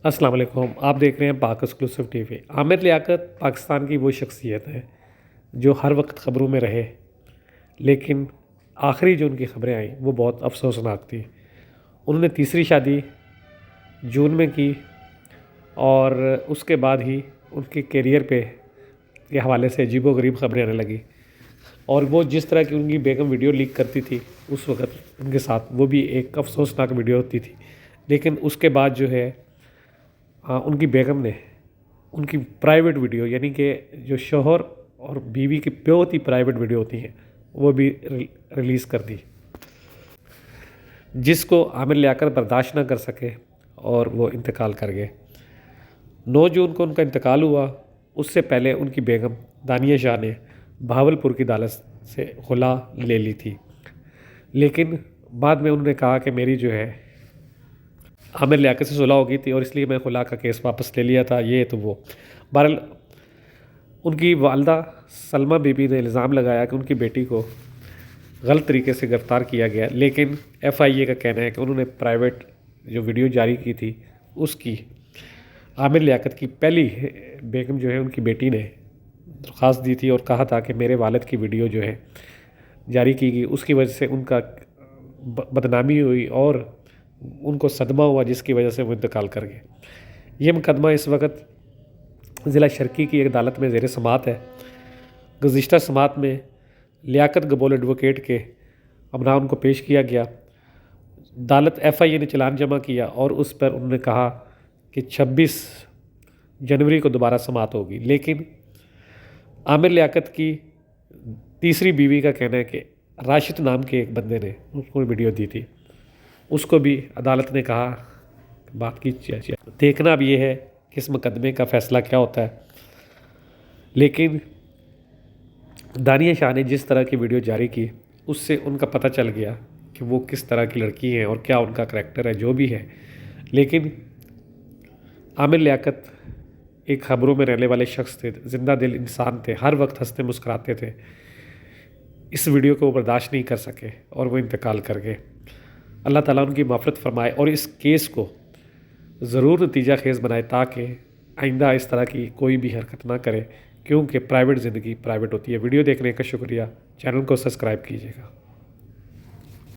السلام علیکم، آپ دیکھ رہے ہیں پاک exclusive T V. Aamir Liaquat Pakistan کی وہ شخصیت ہے جو ہر وقت خبروں میں رہے، لیکن آخری جو ان کی خبریں آئیں وہ بہت افسوسناک تھی۔ انہوں نے تیسری شادی جون میں کی اور اس کے بعد ہی ان کے کیریئر کے حوالے سے عجیب و غریب خبریں آنے لگی، اور وہ جس طرح کی ان کی بیگم ویڈیو لیک کرتی تھی اس وقت ان کے ساتھ، وہ بھی ایک افسوسناک ویڈیو ہوتی تھی۔ لیکن اس کے بعد جو ہے ان کی بیگم نے ان کی پرائیویٹ ویڈیو، یعنی کہ جو شوہر اور بیوی کی بہت ہی پرائیویٹ ویڈیو ہوتی ہیں، وہ بھی ریلیز کر دی، جس کو عامر لیاقت برداشت نہ کر سکے اور وہ انتقال کر گئے۔ 9 جون کو ان کا انتقال ہوا۔ اس سے پہلے ان کی بیگم دانیہ شاہ نے بہاولپور کی عدالت سے خلا لے لی تھی، لیکن بعد میں انہوں نے کہا کہ میری جو ہے عامر لیاقت سے صلح ہو گئی تھی اور اس لیے میں خلا کا کیس واپس لے لیا تھا، یہ تو وہ۔ بہرحال ان کی والدہ سلمہ بی بی نے الزام لگایا کہ ان کی بیٹی کو غلط طریقے سے گرفتار کیا گیا، لیکن FIA کا کہنا ہے کہ انہوں نے پرائیویٹ جو ویڈیو جاری کی تھی اس کی عامر لیاقت کی پہلی بیگم جو ہے ان کی بیٹی نے درخواست دی تھی اور کہا تھا کہ میرے والد کی ویڈیو جو ہے جاری کی گئی، اس کی وجہ سے ان کا بدنامی ہوئی اور ان کو صدمہ ہوا، جس کی وجہ سے وہ انتقال کر گئے۔ یہ مقدمہ اس وقت ضلع شرقی کی ایک عدالت میں زیر سماعت ہے۔ گزشتہ سماعت میں لیاقت گبول ایڈوکیٹ کے ابناء کو پیش کیا گیا۔ عدالت FIA نے چلان جمع کیا اور اس پر انہوں نے کہا کہ 26 جنوری کو دوبارہ سماعت ہوگی، لیکن عامر لیاقت کی تیسری بیوی کا کہنا ہے کہ راشد نام کے ایک بندے نے اس کو ویڈیو دی تھی، اس کو بھی عدالت نے کہا بات کی دیکھنا اب یہ ہے کہ اس مقدمے کا فیصلہ کیا ہوتا ہے۔ لیکن دانیہ شاہ نے جس طرح کی ویڈیو جاری کی اس سے ان کا پتہ چل گیا کہ وہ کس طرح کی لڑکی ہیں اور کیا ان کا کریکٹر ہے، جو بھی ہے۔ لیکن عامر لیاقت ایک خبروں میں رہنے والے شخص تھے، زندہ دل انسان تھے، ہر وقت ہنستے مسکراتے تھے۔ اس ویڈیو کو وہ برداشت نہیں کر سکے اور وہ انتقال کر گئے۔ اللہ تعالیٰ ان کی مغفرت فرمائے اور اس کیس کو ضرور نتیجہ خیز بنائے تاکہ آئندہ اس طرح کی کوئی بھی حرکت نہ کرے، کیونکہ پرائیویٹ زندگی پرائیویٹ ہوتی ہے۔ ویڈیو دیکھنے کا شکریہ، چینل کو سبسکرائب کیجیے گا۔